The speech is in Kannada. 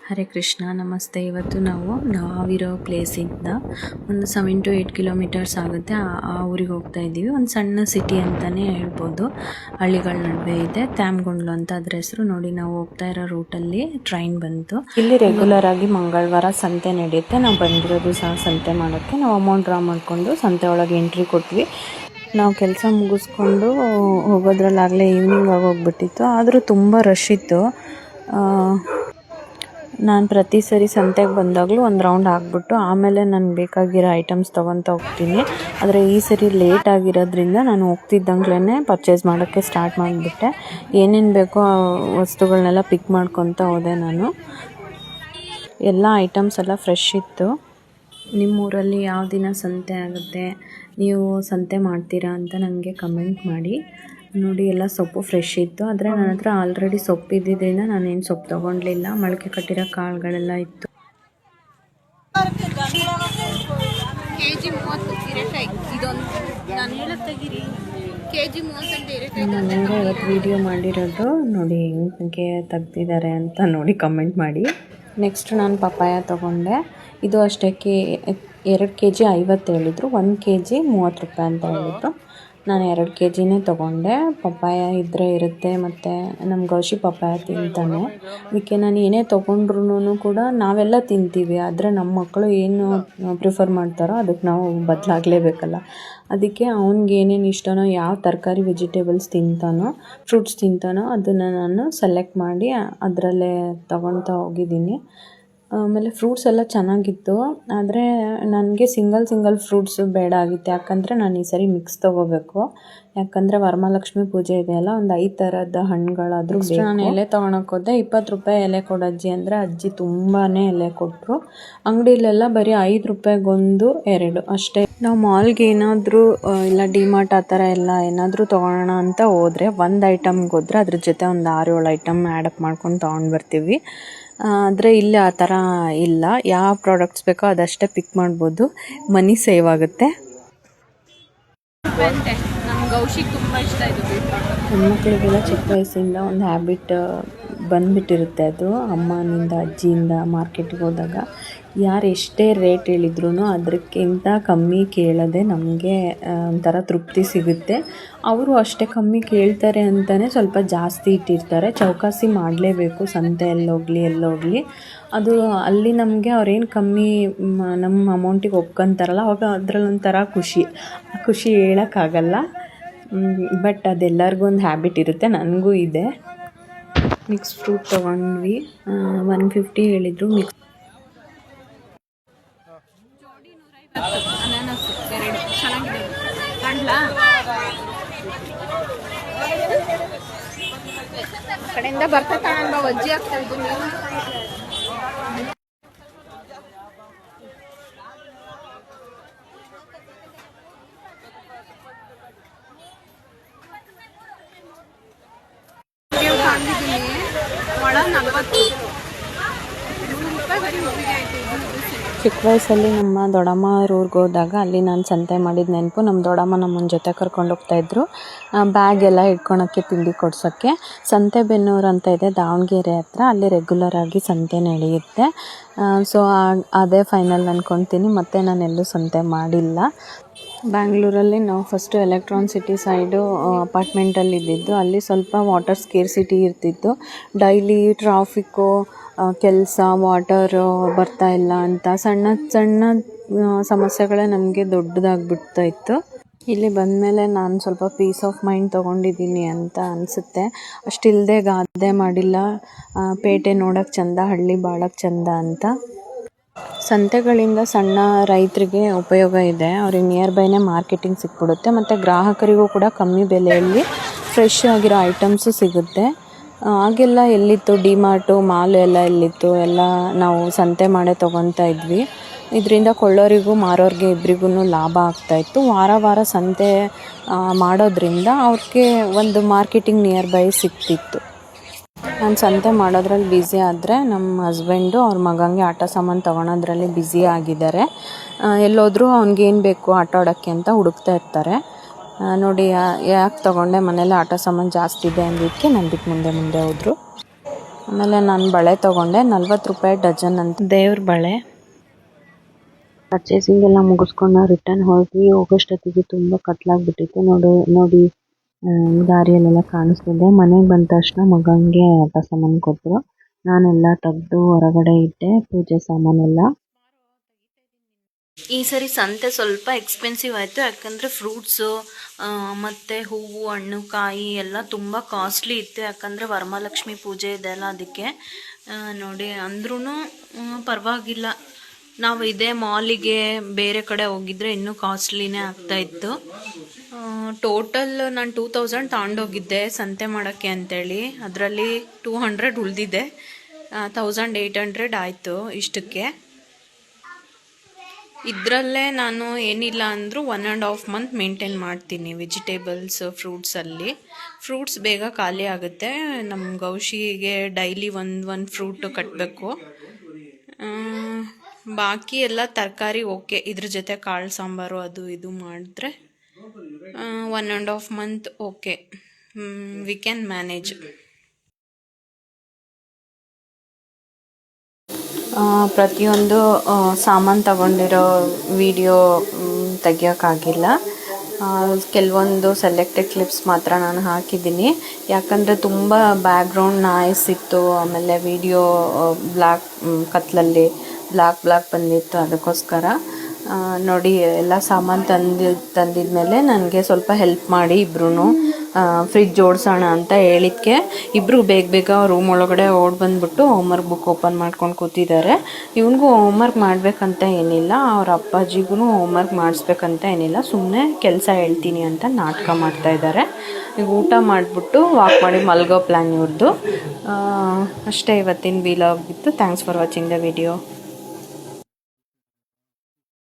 ಹರೇ ಕೃಷ್ಣ, ನಮಸ್ತೆ. ಇವತ್ತು ನಾವಿರೋ ಪ್ಲೇಸಿಂದ ಒಂದು 7 to 8 ಕಿಲೋಮೀಟರ್ಸ್ ಆಗುತ್ತೆ. ಆ ಊರಿಗೆ ಹೋಗ್ತಾ ಇದ್ದೀವಿ. ಒಂದು ಸಣ್ಣ ಸಿಟಿ ಅಂತಲೇ ಹೇಳ್ಬೋದು. ಹಳ್ಳಿಗಳ ನಡುವೆ ಇದೆ. ತ್ಯಾಮ್ಗೊಂಡ್ಲು ಅಂತ ಅದ್ರ ಹೆಸರು. ನೋಡಿ, ನಾವು ಹೋಗ್ತಾ ಇರೋ ರೂಟಲ್ಲಿ ಟ್ರೈನ್ ಬಂತು. ಇಲ್ಲಿ ರೆಗ್ಯುಲರ್ ಆಗಿ ಮಂಗಳವಾರ ಸಂತೆ ನಡೆಯುತ್ತೆ. ನಾವು ಬಂದಿರೋದು ಸಹ ಸಂತೆ ಮಾಡೋಕ್ಕೆ. ನಾವು ಅಮೌಂಟ್ ಡ್ರಾ ಮಾಡಿಕೊಂಡು ಸಂತೆ ಒಳಗೆ ಎಂಟ್ರಿ ಕೊಟ್ವಿ. ನಾವು ಕೆಲಸ ಮುಗಿಸ್ಕೊಂಡು ಹೋಗೋದ್ರಲ್ಲಾಗಲೇ ಈವ್ನಿಂಗ್ ಆಗೋಗ್ಬಿಟ್ಟಿತ್ತು. ಆದರೂ ತುಂಬ ರಶ್ ಇತ್ತು. ನಾನು ಪ್ರತಿ ಸರಿ ಸಂತೆಗೆ ಬಂದಾಗಲೂ ಒಂದು ರೌಂಡ್ ಹಾಕ್ಬಿಟ್ಟು ಆಮೇಲೆ ನನಗೆ ಬೇಕಾಗಿರೋ ಐಟಮ್ಸ್ ತೊಗೊತಾ ಹೋಗ್ತೀನಿ. ಆದರೆ ಈ ಸರಿ ಲೇಟ್ ಆಗಿರೋದ್ರಿಂದ ನಾನು ಹೋಗ್ತಿದ್ದಂಗ್ಲೇ ಪರ್ಚೇಸ್ ಮಾಡೋಕ್ಕೆ ಸ್ಟಾರ್ಟ್ ಮಾಡಿಬಿಟ್ಟೆ. ಏನೇನು ಬೇಕೋ ಆ ವಸ್ತುಗಳನ್ನೆಲ್ಲ ಪಿಕ್ ಮಾಡ್ಕೊತಾ ಹೋದೆ ನಾನು. ಎಲ್ಲ ಐಟಮ್ಸ್ ಎಲ್ಲ ಫ್ರೆಶ್ ಇತ್ತು. ನಿಮ್ಮೂರಲ್ಲಿ ಯಾವ ದಿನ ಸಂತೆ ಆಗುತ್ತೆ, ನೀವು ಸಂತೆ ಮಾಡ್ತೀರಾ ಅಂತ ನನಗೆ ಕಮೆಂಟ್ ಮಾಡಿ. ನೋಡಿ, ಎಲ್ಲ ಸೊಪ್ಪು ಫ್ರೆಶ್ ಇತ್ತು. ಆದರೆ ನನ್ನ ಹತ್ರ ಆಲ್ರೆಡಿ ಸೊಪ್ಪು ಇದ್ದಿದ್ದರಿಂದ ನಾನೇನು ಸೊಪ್ಪು ತೊಗೊಳ್ಲಿಲ್ಲ. ಮೊಳಕೆ ಕಟ್ಟಿರೋ ಕಾಳುಗಳೆಲ್ಲ ಇತ್ತು. ನನಗೆ ಇವತ್ತು ವಿಡಿಯೋ ಮಾಡಿರೋದು ನೋಡಿ ಹೆಂಗೆ ತೆಗ್ದಿದ್ದಾರೆ ಅಂತ ನೋಡಿ ಕಮೆಂಟ್ ಮಾಡಿ. ನೆಕ್ಸ್ಟ್ ನಾನು ಪಪ್ಪಾಯ ತೊಗೊಂಡೆ. ಇದು ಅಷ್ಟೇ 2 kg 50 ಹೇಳಿದರು, 1 kg 30 ರೂಪಾಯಿ ಅಂತ ಹೇಳಿದರು. ನಾನು 2 kgನೇ ತೊಗೊಂಡೆ. ಪಪ್ಪಾಯ ಇದ್ದರೆ ಇರುತ್ತೆ, ಮತ್ತು ನಮ್ಮ ಗೌಶಿ ಪಪ್ಪಾಯ ತಿಂತಾನೆ. ಅದಕ್ಕೆ ನಾನು ಏನೇ ತೊಗೊಂಡ್ರೂ ಕೂಡ ನಾವೆಲ್ಲ ತಿಂತೀವಿ, ಆದರೆ ನಮ್ಮ ಮಕ್ಕಳು ಏನು ಪ್ರಿಫರ್ ಮಾಡ್ತಾರೋ ಅದಕ್ಕೆ ನಾವು ಬದಲಾಗಲೇಬೇಕಲ್ಲ. ಅದಕ್ಕೆ ಅವ್ನಿಗೆ ಏನೇನು ಇಷ್ಟನೋ, ಯಾವ ತರಕಾರಿ ವೆಜಿಟೇಬಲ್ಸ್ ತಿಂತಾನೋ, ಫ್ರೂಟ್ಸ್ ತಿಂತಾನೋ ಅದನ್ನು ನಾನು ಸೆಲೆಕ್ಟ್ ಮಾಡಿ ಅದರಲ್ಲೇ ತೊಗೊಳ್ತಾ ಹೋಗಿದ್ದೀನಿ. ಆಮೇಲೆ ಫ್ರೂಟ್ಸ್ ಎಲ್ಲ ಚೆನ್ನಾಗಿತ್ತು. ಆದರೆ ನನಗೆ ಸಿಂಗಲ್ ಫ್ರೂಟ್ಸು ಬೇಡ ಆಗಿತ್ತು. ಯಾಕಂದರೆ ನಾನು ಈ ಸರಿ ಮಿಕ್ಸ್ ತೊಗೋಬೇಕು. ಯಾಕಂದರೆ ವರಮಹಾಲಕ್ಷ್ಮಿ ಪೂಜೆ ಇದೆಯಲ್ಲ, ಒಂದು 5 ಥರದ ಹಣ್ಣುಗಳಾದರೂ ಬೇಕು. ನಾನು ಎಲೆ ತೊಗೊಳಕ್ಕೆ ಹೋದೆ. 20 ರೂಪಾಯಿ ಎಲೆ ಕೊಡಜ್ಜಿ ಅಂದರೆ ಅಜ್ಜಿ ತುಂಬಾ ಎಲೆ ಕೊಟ್ಟರು. ಅಂಗಡಿಲೆಲ್ಲ ಬರೀ 5 ರೂಪಾಯಿಗೊಂದು 2 ಅಷ್ಟೇ. ನಾವು ಮಾಲ್ಗೆ ಏನಾದರೂ ಇಲ್ಲ ಡಿಮಾರ್ಟ್ ಆ ಥರ ಎಲ್ಲ ಏನಾದರೂ ತೊಗೊಳ್ಳೋಣ ಅಂತ ಹೋದರೆ, ಒಂದು ಐಟಮ್ಗೆ ಹೋದರೆ ಅದ್ರ ಜೊತೆ ಒಂದು 6-7 ಐಟಮ್ ಆ್ಯಡಪ್ ಮಾಡ್ಕೊಂಡು ತೊಗೊಂಡು ಬರ್ತೀವಿ. ಆದರೆ ಇಲ್ಲಿ ಆ ಥರ ಇಲ್ಲ. ಯಾವ ಪ್ರಾಡಕ್ಟ್ಸ್ ಬೇಕೋ ಅದಷ್ಟೇ ಪಿಕ್ ಮಾಡ್ಬೋದು. ಮನಿ ಸೇವ್ ಆಗುತ್ತೆ. ಹೆಣ್ಮಕ್ಳಿಗೆಲ್ಲ ಚಿಕ್ಕ ವಯಸ್ಸಿಂದ ಒಂದು ಹ್ಯಾಬಿಟ್ ಬಂದುಬಿಟ್ಟಿರುತ್ತೆ. ಅದು ಅಮ್ಮನಿಂದ ಅಜ್ಜಿಯಿಂದ ಮಾರ್ಕೆಟಿಗೆ ಹೋದಾಗ ಯಾರು ಎಷ್ಟೇ ರೇಟ್ ಹೇಳಿದ್ರು ಅದಕ್ಕಿಂತ ಕಮ್ಮಿ ಕೇಳದೆ ನಮಗೆ ಒಂಥರ ತೃಪ್ತಿ ಸಿಗುತ್ತೆ. ಅವರು ಅಷ್ಟೇ ಕಮ್ಮಿ ಕೇಳ್ತಾರೆ ಅಂತಲೇ ಸ್ವಲ್ಪ ಜಾಸ್ತಿ ಇಟ್ಟಿರ್ತಾರೆ. ಚೌಕಾಸಿ ಮಾಡಲೇಬೇಕು, ಸಂತೆ ಎಲ್ಲೋಗಲಿ. ಅದು ಅಲ್ಲಿ ನಮಗೆ ಅವ್ರೇನು ಕಮ್ಮಿ ನಮ್ಮ ಅಮೌಂಟಿಗೆ ಒಪ್ಕೊಂತಾರಲ್ಲ, ಅವಾಗ ಅದರಲ್ಲೊಂಥರ ಖುಷಿ ಹೇಳೋಕ್ಕಾಗಲ್ಲ. ಬಟ್ ಅದೆಲ್ಲರಿಗೂ ಒಂದು ಹ್ಯಾಬಿಟ್ ಇರುತ್ತೆ, ನನಗೂ ಇದೆ. ಮಿಕ್ಸ್ ಫ್ರೂಟ್ ತೊಗೊಂಡ್ವಿ. 150 ಹೇಳಿದರು. ಕಡೆಯಿಂದ ಬರ್ತಾ ವಜ್ಜಿ ಆಗ್ತಾ ಇದ್ದು ಚಿಕ್ಕ ವಯಸ್ಸಲ್ಲಿ ನಮ್ಮ ದೊಡ್ಡಮ್ಮ ಊರಿಗೆ ಹೋದಾಗ ಅಲ್ಲಿ ನಾನು ಸಂತೆ ಮಾಡಿದ ನೆನಪು. ನಮ್ಮ ದೊಡ್ಡಮ್ಮ ನಮ್ಮನ್ನ ಜೊತೆ ಕರ್ಕೊಂಡು ಹೋಗ್ತಾಯಿದ್ರು, ಬ್ಯಾಗ್ ಎಲ್ಲ ಇಟ್ಕೊಳಕ್ಕೆ, ತಿಂಡಿ ಕೊಡ್ಸೋಕ್ಕೆ. ಸಂತೆಬೆನ್ನೂರು ಅಂತ ಇದೆ ದಾವಣಗೆರೆ ಹತ್ರ. ಅಲ್ಲಿ ರೆಗ್ಯುಲರ್ ಆಗಿ ಸಂತೆ ನಡೆಯುತ್ತೆ. ಸೊ ಅದೇ ಫೈನಲ್ ಅಂದ್ಕೊತೀನಿ. ಮತ್ತೆ ನಾನೆಲ್ಲೂ ಸಂತೆ ಮಾಡಿಲ್ಲ. ಬ್ಯಾಂಗ್ಳೂರಲ್ಲಿ ನಾವು ಫಸ್ಟು ಎಲೆಕ್ಟ್ರಾನ್ ಸಿಟಿ ಸೈಡು ಅಪಾರ್ಟ್ಮೆಂಟಲ್ಲಿ ಇದ್ದಿದ್ದು. ಅಲ್ಲಿ ಸ್ವಲ್ಪ ವಾಟರ್ ಸ್ಕೇರ್ಸಿಟಿ ಇರ್ತಿತ್ತು. ಡೈಲಿ ಟ್ರಾಫಿಕ್ಕು, ಕೆಲಸ, ವಾಟರು ಬರ್ತಾ ಇಲ್ಲ ಅಂತ ಸಣ್ಣ ಸಮಸ್ಯೆಗಳೇ ನಮಗೆ ದೊಡ್ಡದಾಗ್ಬಿಡ್ತಾ ಇತ್ತು. ಇಲ್ಲಿ ಬಂದಮೇಲೆ ನಾನು ಸ್ವಲ್ಪ ಪೀಸ್ ಆಫ್ ಮೈಂಡ್ ತೊಗೊಂಡಿದ್ದೀನಿ ಅಂತ ಅನಿಸುತ್ತೆ. ಅಷ್ಟಿಲ್ಲದೆ ಗಾದೆ ಮಾಡಿಲ್ಲ, ಪೇಟೆ ನೋಡೋಕ್ಕೆ ಚಂದ, ಹಳ್ಳಿ ಬಾಳೋಕ್ಕೆ ಚಂದ ಅಂತ. ಸಂತೆಗಳಿಂದ ಸಣ್ಣ ರೈತರಿಗೆ ಉಪಯೋಗ ಇದೆ. ಅವ್ರಿಗೆ ನಿಯರ್ ಬೈನೇ ಮಾರ್ಕೆಟಿಂಗ್ ಸಿಕ್ಬಿಡುತ್ತೆ, ಮತ್ತು ಗ್ರಾಹಕರಿಗೂ ಕೂಡ ಕಮ್ಮಿ ಬೆಲೆಯಲ್ಲಿ ಫ್ರೆಶ್ ಆಗಿರೋ ಐಟಮ್ಸು ಸಿಗುತ್ತೆ. ಆಗೆಲ್ಲ ಎಲ್ಲಿತ್ತು ಡಿಮಾರ್ಟು, ಮಾಲು ಎಲ್ಲ ಎಲ್ಲಿತ್ತು? ಎಲ್ಲ ನಾವು ಸಂತೆ ಮಾಡೇ ತೊಗೊತಾ ಇದ್ವಿ. ಇದರಿಂದ ಕೊಳ್ಳೋರಿಗೂ ಮಾರೋರಿಗೆ ಇಬ್ಬರಿಗೂ ಲಾಭ ಆಗ್ತಾಯಿತ್ತು. ವಾರ ಸಂತೆ ಮಾಡೋದ್ರಿಂದ ಅವ್ರಿಗೆ ಒಂದು ಮಾರ್ಕೆಟಿಂಗ್ ನಿಯರ್ ಬೈ ಸಿಗ್ತಿತ್ತು. ನಾನು ಸಂತೆ ಮಾಡೋದ್ರಲ್ಲಿ ಬ್ಯುಸಿ ಆದರೆ ನಮ್ಮ ಹಸ್ಬೆಂಡು ಅವ್ರ ಮಗನಿಗೆ ಆಟ ಸಾಮಾನು ತೊಗೊಳೋದ್ರಲ್ಲಿ ಬ್ಯುಸಿ ಆಗಿದ್ದಾರೆ. ಎಲ್ಲೋದ್ರೂ ಅವ್ನಿಗೇನು ಬೇಕು ಆಟ ಆಡೋಕ್ಕೆ ಅಂತ ಹುಡುಕ್ತಾ ಇರ್ತಾರೆ. ನೋಡಿ ಯಾಕೆ ತೊಗೊಂಡೆ, ಮನೇಲಿ ಆಟ ಸಾಮಾನು ಜಾಸ್ತಿ ಇದೆ ಅಂದಿದ್ದಕ್ಕೆ ನಾನು ಬಿಟ್ಟು ಮುಂದೆ ಹೋದರು. ಆಮೇಲೆ ನಾನು ಬಳೆ ತೊಗೊಂಡೆ, 40 ರೂಪಾಯಿ ಡಜನ್ ಅಂತ ದೇವ್ರ ಬಳೆ. ಪರ್ಚೇಸಿಂಗ್ ಎಲ್ಲ ಮುಗಿಸ್ಕೊಂಡು ನಾವು ರಿಟರ್ನ್ ಹೋದ್ವಿ. ಹೋಗೋಷ್ಟೊತ್ತಿಗೆ ತುಂಬ ಕತ್ಲಾಗ್ಬಿಟ್ಟಿತ್ತು. ನೋಡಿ ದಾರಿಯಲ್ಲೆಲ್ಲ ಕಾಣಿಸ್ತಿದ್ದೆ. ಮನೆಗೆ ಬಂದ ತಕ್ಷಣ ಮಗನಿಗೆ ಆಟ ಸಾಮಾನು ಕೊಟ್ಟರು. ನಾನೆಲ್ಲ ತೆಗೆದು ಹೊರಗಡೆ ಇಟ್ಟೆ, ಪೂಜೆ ಸಾಮಾನೆಲ್ಲ. ಈ ಸರಿ ಸಂತೆ ಸ್ವಲ್ಪ ಎಕ್ಸ್ಪೆನ್ಸಿವ್ ಆಯಿತು, ಯಾಕಂದರೆ ಫ್ರೂಟ್ಸು ಮತ್ತು ಹೂವು, ಹಣ್ಣು, ಕಾಯಿ ಎಲ್ಲ ತುಂಬ ಕಾಸ್ಟ್ಲಿ ಇತ್ತು. ಯಾಕಂದರೆ ವರಮಹಾಲಕ್ಷ್ಮಿ ಪೂಜೆ ಇದೆಲ್ಲ ಅದಕ್ಕೆ. ನೋಡಿ ಅಂದ್ರೂ ಪರವಾಗಿಲ್ಲ. ನಾವು ಇದೇ ಮಾಲಿಗೆ ಬೇರೆ ಕಡೆ ಹೋಗಿದ್ರೆ ಇನ್ನೂ ಕಾಸ್ಟ್ಲಿನೇ ಆಗ್ತಾಯಿತ್ತು. ಟೋಟಲ್ ನಾನು 2000 ತಗೊಂಡೋಗಿದ್ದೆ ಸಂತೆ ಮಾಡೋಕ್ಕೆ ಅಂತೇಳಿ. ಅದರಲ್ಲಿ 200 ಉಳಿದಿದೆ. 1800 ಆಯಿತು ಇಷ್ಟಕ್ಕೆ. ಇದರಲ್ಲೇ ನಾನು ಏನಿಲ್ಲ ಅಂದರೂ 1.5 ಮಂತ್ ಮೇಂಟೈನ್ ಮಾಡ್ತೀನಿ ವೆಜಿಟೇಬಲ್ಸ್, ಫ್ರೂಟ್ಸಲ್ಲಿ. ಫ್ರೂಟ್ಸ್ ಬೇಗ ಖಾಲಿ ಆಗುತ್ತೆ. ನಮ್ಮ ಗೌಶಿಗೆ ಡೈಲಿ ಒಂದು ಫ್ರೂಟು ಕಟ್ಟಬೇಕು. ಬಾಕಿ ಎಲ್ಲ ತರಕಾರಿ ಓಕೆ. ಇದ್ರ ಜೊತೆ ಕಾಳು ಸಾಂಬಾರು ಅದು ಇದು ಮಾಡಿದ್ರೆ 1.5 month okay, we can manage. ಪ್ರತಿಯೊಂದು ಸಾಮಾನು ತಗೊಂಡಿರೋ ವಿಡಿಯೋ ತೆಗಿಯೋಕ್ಕಾಗಿಲ್ಲ. ಕೆಲವೊಂದು ಸೆಲೆಕ್ಟೆಡ್ ಕ್ಲಿಪ್ಸ್ ಮಾತ್ರ ನಾನು ಹಾಕಿದ್ದೀನಿ. ಯಾಕಂದರೆ ತುಂಬ ಬ್ಯಾಕ್ಗ್ರೌಂಡ್ ನಾಯ್ಸ್ ಇತ್ತು. ಆಮೇಲೆ ವಿಡಿಯೋ ಕತ್ಲಲ್ಲಿ ಬ್ಲಾಕ್ ಬಂದಿತ್ತು. ಅದಕ್ಕೋಸ್ಕರ ನೋಡಿ ಎಲ್ಲ ಸಾಮಾನು ತಂದಿದ್ಮೇಲೆ ನನಗೆ ಸ್ವಲ್ಪ ಹೆಲ್ಪ್ ಮಾಡಿ ಇಬ್ಬರೂ ಫ್ರಿಜ್ ಜೋಡಿಸೋಣ ಅಂತ ಹೇಳಿದ್ಕೆ ಇಬ್ಬರು ಬೇಗ ರೂಮ್ ಒಳಗಡೆ ಬಂದುಬಿಟ್ಟು ಹೋಮ್ವರ್ಕ್ ಬುಕ್ ಓಪನ್ ಮಾಡ್ಕೊಂಡು ಕೂತಿದ್ದಾರೆ. ಇವನಿಗೂ ಹೋಮ್ವರ್ಕ್ ಮಾಡಬೇಕಂತ ಏನಿಲ್ಲ, ಅವ್ರ ಅಪ್ಪಾಜಿಗೂ ಹೋಮ್ವರ್ಕ್ ಮಾಡಿಸ್ಬೇಕಂತ ಏನಿಲ್ಲ, ಸುಮ್ಮನೆ ಕೆಲಸ ಹೇಳ್ತೀನಿ ಅಂತ ನಾಟಕ ಮಾಡ್ತಾಯಿದ್ದಾರೆ. ಈಗ ಊಟ ಮಾಡಿಬಿಟ್ಟು ವಾಕ್ ಮಾಡಿ ಮಲ್ಗೋ ಪ್ಲ್ಯಾನ್ ಇವ್ರದ್ದು. ಅಷ್ಟೇ ಇವತ್ತಿನ ವಿಲಾಗ್ ಇತ್ತು. Thanks for watching the video.